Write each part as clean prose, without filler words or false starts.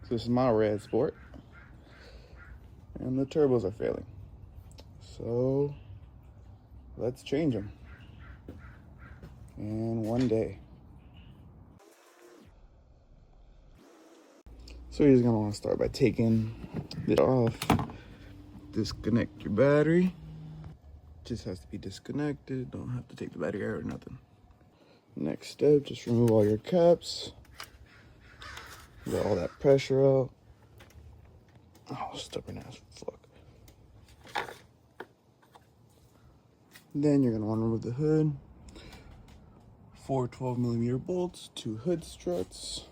So this is my red sport, and the turbos are failing. So let's change them in one day. So you're just gonna want to start by taking it off. Disconnect your battery. Just has to be disconnected. Don't have to take the battery out or nothing. Next step, just remove all your caps. Get all that pressure out. Oh, stubborn ass fuck. Then you're gonna want to remove the hood. 4 12mm bolts, 2 hood struts,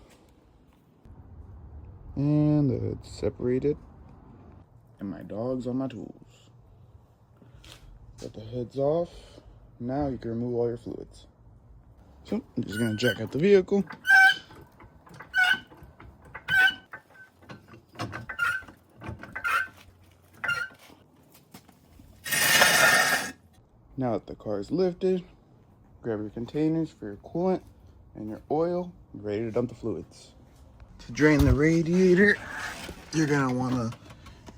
and the hood separated. And my dog's on my tools. Got the heads off. Now you can remove all your fluids. So I'm just gonna jack out the vehicle. Now that the car is lifted, grab your containers for your coolant and your oil, ready to dump the fluids. To drain the radiator, you're gonna wanna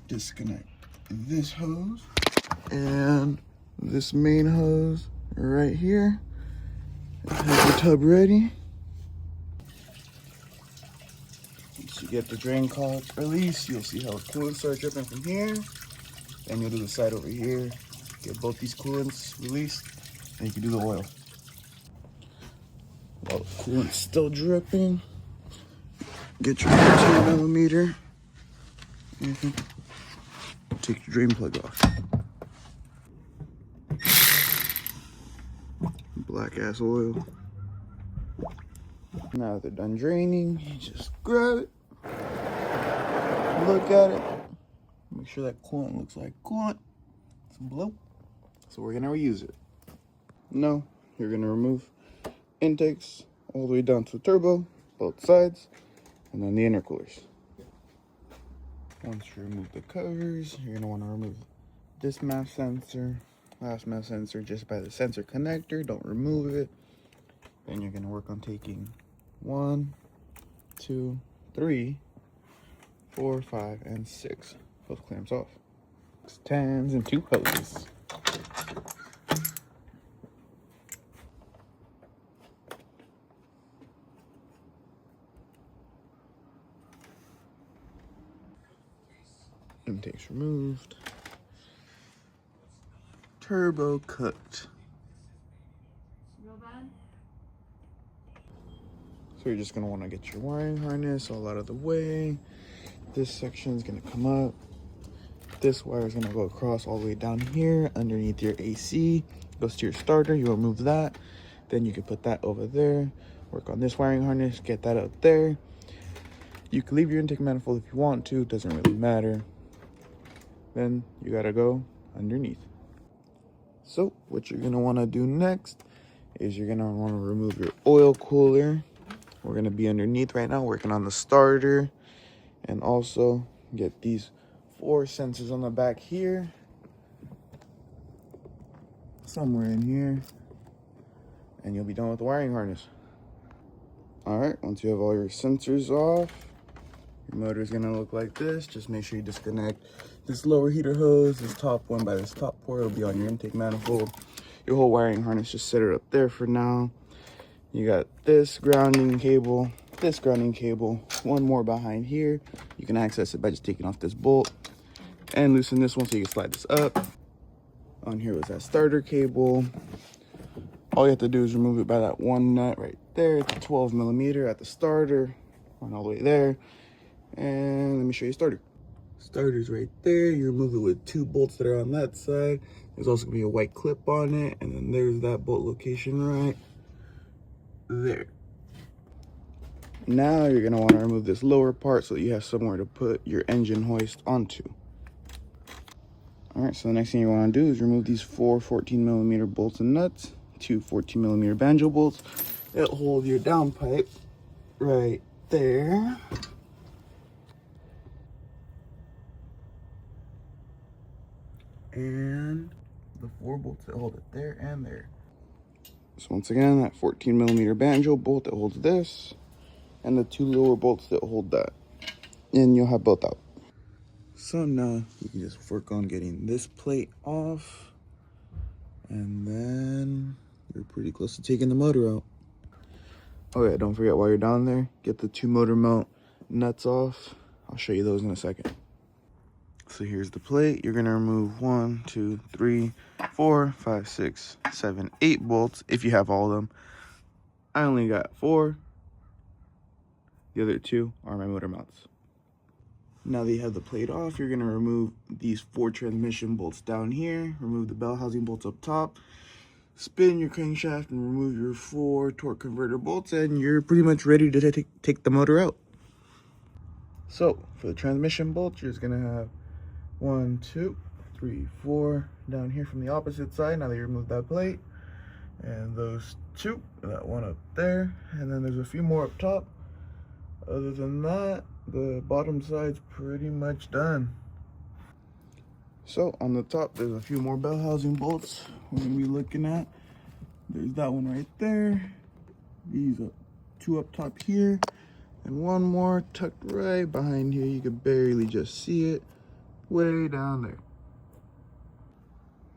disconnect this hose and this main hose right here. Have your tub ready. Once you get the drain cock released, you'll see how the coolant starts dripping from here. Then you'll do the side over here. Get both these coolants released, and you can do the oil. While the coolant's still dripping, get your 14mm. Take your drain plug off. Black ass oil. Now that they're done draining, you just grab it, look at it, make sure that coolant looks like coolant. It's blue. So we're gonna reuse it. No, you're gonna remove intakes all the way down to the turbo, both sides, and then the intercoolers. Once you remove the covers, you're gonna want to remove this MAP sensor, last MAP sensor just by the sensor connector. Don't remove it. Then you're gonna work on taking 1, 2, 3, 4, 5, and 6 hose clamps off. 10s and 2 hoses. Intakes removed. Turbo cooked. Real bad? So you're just gonna want to get your wiring harness all out of the way. This section is gonna come up. This wire is gonna go across all the way down here underneath your AC. Goes to your starter. You'll remove that. Then you can put that over there. Work on this wiring harness. Get that up there. You can leave your intake manifold if you want to. Doesn't really matter. Then you gotta go underneath. So what you're gonna wanna do next is you're gonna wanna remove your oil cooler. We're gonna be underneath right now, working on the starter, and also get these 4 sensors on the back here, somewhere in here, and you'll be done with the wiring harness. All right, once you have all your sensors off, your motor is gonna look like this. Just make sure you disconnect this lower heater hose, this top one by this top port. It'll be on your intake manifold. Your whole wiring harness, just set it up there for now. You got this grounding cable, one more behind here. You can access it by just taking off this bolt and loosen this one so you can slide this up. On here was that starter cable. All you have to do is remove it by that one nut right there. It's a 12mm at the starter, run all the way there. And let me show you starter. Starter's right there. You remove it with 2 bolts that are on that side. There's also gonna be a white clip on it, and then there's that bolt location right there. Now you're gonna want to remove this lower part so that you have somewhere to put your engine hoist onto. All right, so the next thing you want to do is remove these 4 14mm bolts and nuts, 2 14mm banjo bolts that hold your downpipe right there. And the 4 bolts that hold it there and there. So once again, that 14mm banjo bolt that holds this, and the 2 lower bolts that hold that. and you'll have both out. So now you can just work on getting this plate off, and then you're pretty close to taking the motor out. Oh yeah, don't forget while you're down there, get the 2 motor mount nuts off. I'll show you those in a second. So here's the plate. You're gonna remove 1, 2, 3, 4, 5, 6, 7, 8 bolts if you have all of them. I only got 4. The other 2 are my motor mounts. Now that you have the plate off, you're gonna remove these 4 transmission bolts down here, remove the bell housing bolts up top, spin your crankshaft and remove your 4 torque converter bolts, and you're pretty much ready to take the motor out. So for the transmission bolts, you're just gonna have 1, 2, 3, 4 down here from the opposite side. Now that you remove that plate, and those 2, that 1 up there, and then there's a few more up top. Other than that, the bottom side's pretty much done. So on the top, there's a few more bell housing bolts we're gonna be looking at. There's that one right there. These 2 up top here, and 1 more tucked right behind here. You can barely just see it, way down there.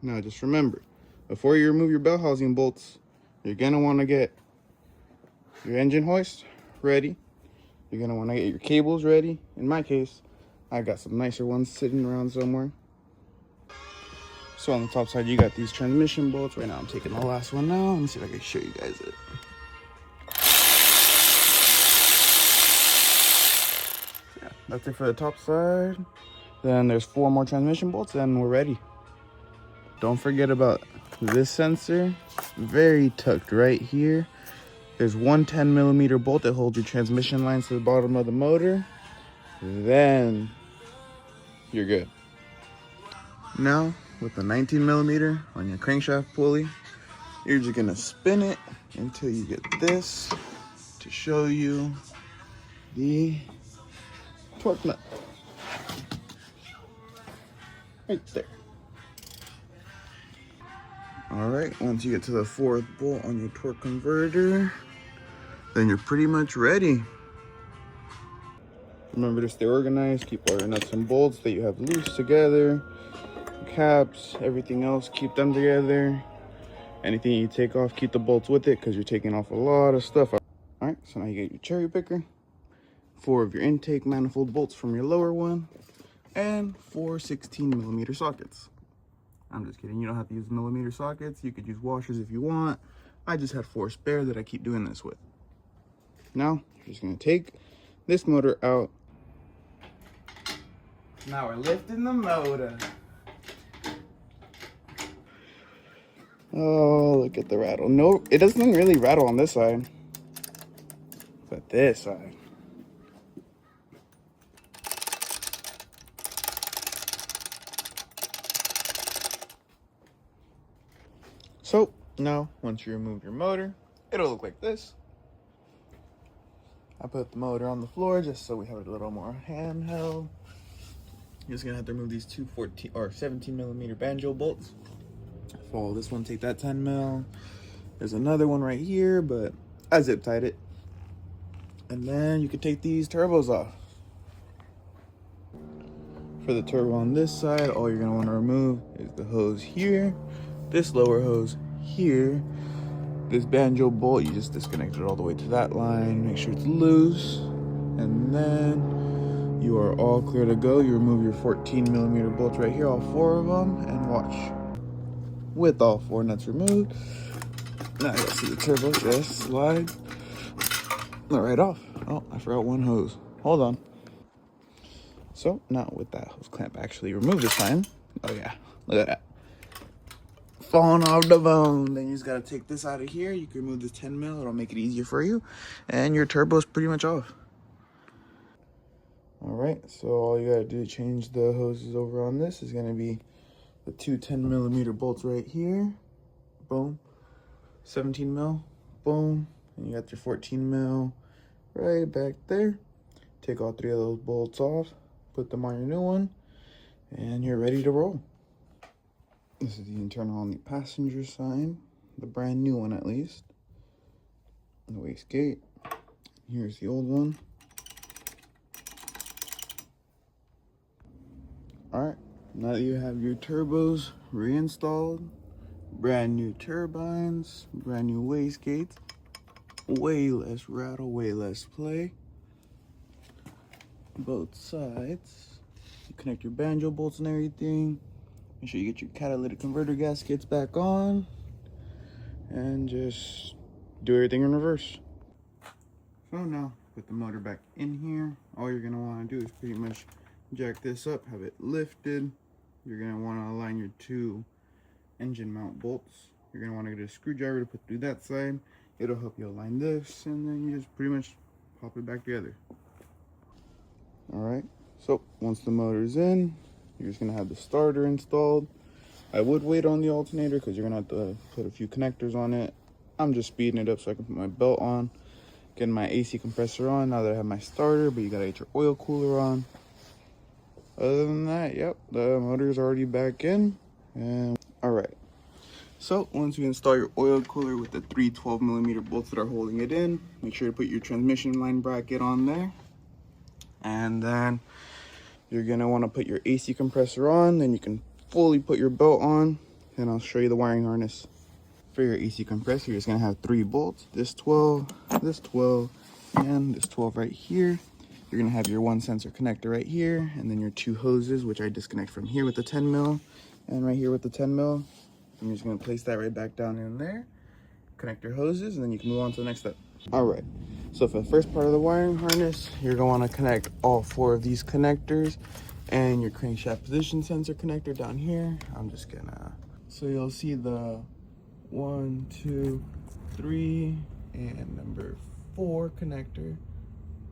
Now just remember, before you remove your bell housing bolts, you're gonna want to get your engine hoist ready. You're gonna want to get your cables ready. In my case, I got some nicer ones sitting around somewhere. So on the top side, you got these transmission bolts. Right now, I'm taking the last one out. Let me see if I can show you guys it. So yeah, that's it for the top side. Then there's 4 more transmission bolts, and we're ready. Don't forget about this sensor, very tucked right here. There's 1 10mm bolt that holds your transmission lines to the bottom of the motor. Then you're good. Now, with the 19mm on your crankshaft pulley, you're just gonna spin it until you get this to show you the torque nut. Right there. All right, once you get to the 4th bolt on your torque converter, then you're pretty much ready. Remember to stay organized, keep all your nuts and bolts that you have loose together, caps, everything else, keep them together. Anything you take off, keep the bolts with it because you're taking off a lot of stuff. All right, so now you get your cherry picker, 4 of your intake manifold bolts from your lower one, and 4 16mm sockets. I'm just kidding, you don't have to use millimeter sockets. You could use washers if you want. I just had 4 spare that I keep doing this with. Now, you're just gonna take this motor out. Now we're lifting the motor. Oh, look at the rattle. No, it doesn't really rattle on this side, but this side. So now, once you remove your motor, it'll look like this. I put the motor on the floor just so we have it a little more handheld. You're just gonna have to remove these 2 14 or 17mm banjo bolts. Follow this one, take that 10mm. There's another one right here, but I zip tied it. And then you can take these turbos off. For the turbo on this side, all you're gonna want to remove is the hose here, this lower hose here, this banjo bolt. You just disconnect it all the way to that line, make sure it's loose, and then you are all clear to go. You remove your 14mm bolts right here, all 4 of them, and watch. With all 4 nuts removed, now you see the turbo just slide right off. Oh, I forgot 1 hose. Hold on. So now with that hose clamp actually removed this time. Oh yeah, look at that. Falling off the bone. Then you just gotta take this out of here. You can remove this 10mm, it'll make it easier for you. And your turbo is pretty much off. All right, so all you gotta do to change the hoses over on this is gonna be the 2 10mm bolts right here. Boom. 17mm. Boom. And you got your 14mm right back there. Take all 3 of those bolts off, put them on your new one, and you're ready to roll. This is the internal on the passenger side, the brand new one at least. The wastegate. Here's the old one. All right, now that you have your turbos reinstalled, brand new turbines, brand new wastegates, way less rattle, way less play, both sides. You connect your banjo bolts and everything. Make sure you get your catalytic converter gaskets back on, and just do everything in reverse. So now, put the motor back in here. All you're gonna wanna do is pretty much jack this up, have it lifted. You're gonna wanna align your two engine mount bolts. You're gonna wanna get a screwdriver to put through that side. It'll help you align this, and then you just pretty much pop it back together. All right, so once the motor's in, you're just gonna have the starter installed. I would wait on the alternator because you're gonna have to put a few connectors on it. I'm just speeding it up so I can put my belt on, getting my AC compressor on now that I have my starter, but you gotta get your oil cooler on. Other than that, yep, the motor's already back in. And all right, so once you install your oil cooler with the three 12mm bolts that are holding it in, make sure to put your transmission line bracket on there. And then you're gonna wanna put your AC compressor on, then you can fully put your belt on, and I'll show you the wiring harness. For your AC compressor, you're just gonna have 3 bolts, this 12, and this 12 right here. You're gonna have your 1 sensor connector right here, and then your 2 hoses, which I disconnect from here with the 10mm, and right here with the 10mm. And you're just gonna place that right back down in there, connect your hoses, and then you can move on to the next step. All right, so for the first part of the wiring harness, you're gonna wanna connect all 4 of these connectors and your crankshaft position sensor connector down here. I'm just gonna, so you'll see the 1, 2, 3, and number 4 connector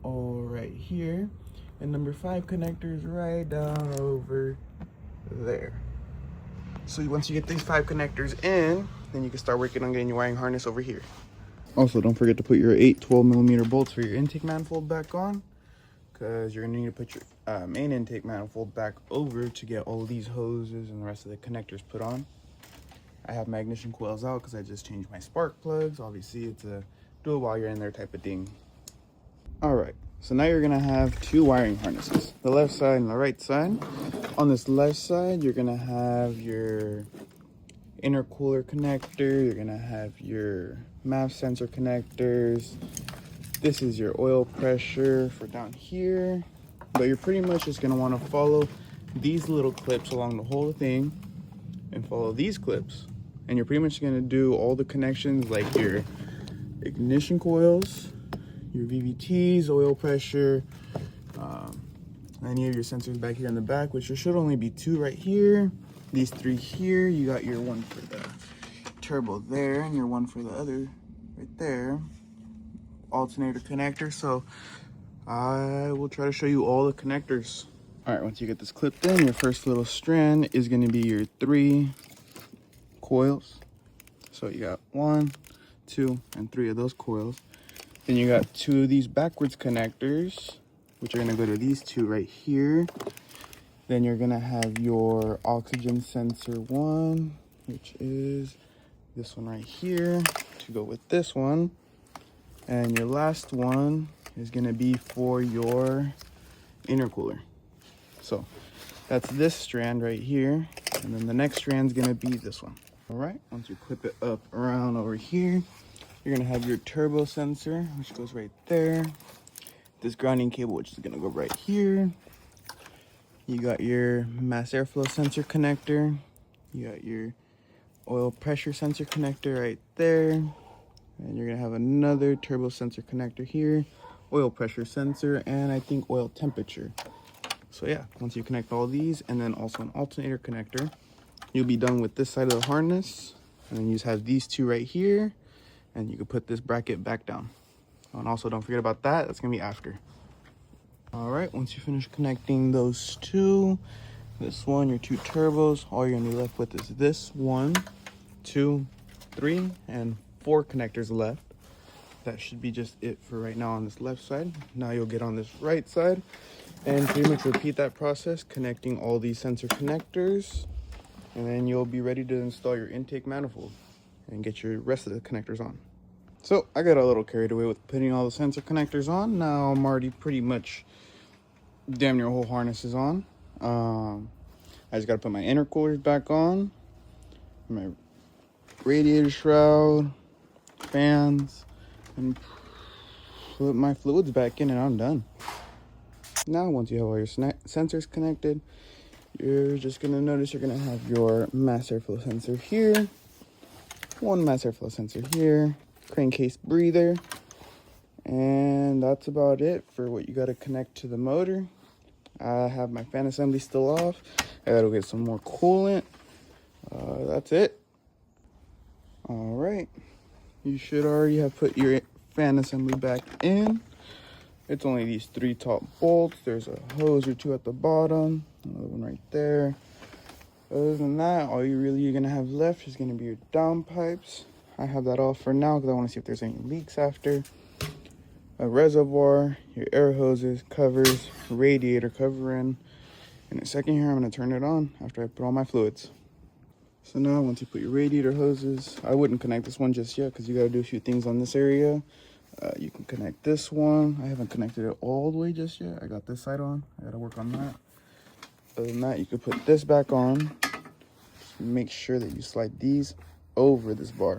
all right here, and number 5 connector is right down over there. So once you get these 5 connectors in, then you can start working on getting your wiring harness over here. Also, don't forget to put your 8 12mm bolts for your intake manifold back on, because you're gonna need to put your main intake manifold back over to get all these hoses and the rest of the connectors put on. I have my ignition coils out because I just changed my spark plugs. Obviously, it's a do it while you're in there type of thing. All right, so now you're gonna have 2 wiring harnesses, the left side and the right side. On this left side, you're gonna have your intercooler connector, you're gonna have your MAP sensor connectors. This is your oil pressure for down here, but you're pretty much just gonna wanna follow these little clips along the whole thing and follow these clips. And you're pretty much gonna do all the connections like your ignition coils, your VVTs, oil pressure, any of your sensors back here in the back, which there should only be 2 right here. These 3 here, you got your 1 for the turbo there, and your 1 for the other right there. Alternator connector, so I will try to show you all the connectors. All right, once you get this clipped in, your first little strand is gonna be your 3 coils. So you got 1, 2, and 3 of those coils. Then you got 2 of these backwards connectors, which are gonna go to these 2 right here. Then you're gonna have your oxygen sensor 1, which is this one right here, to go with this one. And your last one is gonna be for your intercooler. So that's this strand right here. And then the next strand's gonna be this one. All right, once you clip it up around over here, you're gonna have your turbo sensor, which goes right there. This grounding cable, which is gonna go right here. You got your mass airflow sensor connector. You got your oil pressure sensor connector right there. And you're gonna have another turbo sensor connector here, oil pressure sensor, and I think oil temperature. So yeah, once you connect all these, and then also an alternator connector, you'll be done with this side of the harness. And then you just have these 2 right here, and you can put this bracket back down. And also don't forget about that, that's gonna be after. All right, once you finish connecting those 2, this one, your 2 turbos, all you're gonna be left with is this 1, 2, 3, and 4 connectors left. That should be just it for right now on this left side. Now you'll get on this right side and pretty much repeat that process, connecting all these sensor connectors, and then you'll be ready to install your intake manifold and get your rest of the connectors on. So I got a little carried away with putting all the sensor connectors on. Now I'm already pretty much damn near whole harness is on. I just got to put my intercoolers back on, my radiator shroud, fans, and put my fluids back in, and I'm done. Now, once you have all your sensors connected, you're just going to notice you're going to have your mass airflow sensor here, one mass airflow sensor here, crankcase breather, and that's about it for what you got to connect to the motor. I have my fan assembly still off. I got to get some more coolant. That's it. All right. You should already have put your fan assembly back in. It's only these 3 top bolts. There's a hose or 2 at the bottom. Another one right there. Other than that, all you're gonna have left is gonna be your downpipes. I have that off for now because I want to see if there's any leaks after. A reservoir, your air hoses, covers, radiator covering. In a second here, I'm gonna turn it on after I put all my fluids. So now, once you put your radiator hoses, I wouldn't connect this one just yet because you got to do a few things on this area. You can connect this one. I haven't connected it all the way just yet. I got this side on. I got to work on that. Other than that, you can put this back on. Make sure that you slide these over this bar.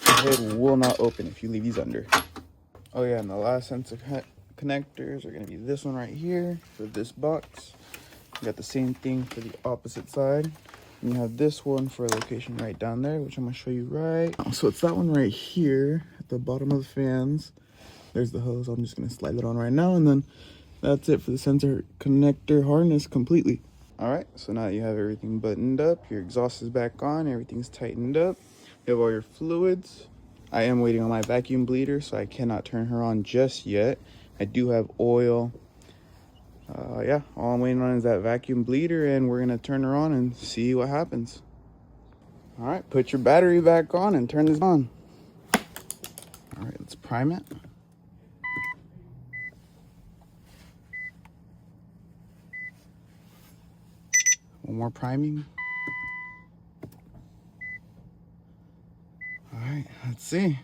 The hood will not open if you leave these under. Oh yeah, and the last sensor connectors are going to be this one right here for this box. You got the same thing for the opposite side. And you have this one for a location right down there, which I'm going to show you right. So it's that one right here at the bottom of the fans. There's the hose. I'm just going to slide it on right now. And then that's it for the sensor connector harness completely. All right, so now that you have everything buttoned up, your exhaust is back on, everything's tightened up. You have all your fluids. I am waiting on my vacuum bleeder, so I cannot turn her on just yet. I do have oil. Yeah, all I'm waiting on is that vacuum bleeder, and we're gonna turn her on and see what happens. All right, put your battery back on and turn this on. All right, let's prime it. One more priming. All right, let's see.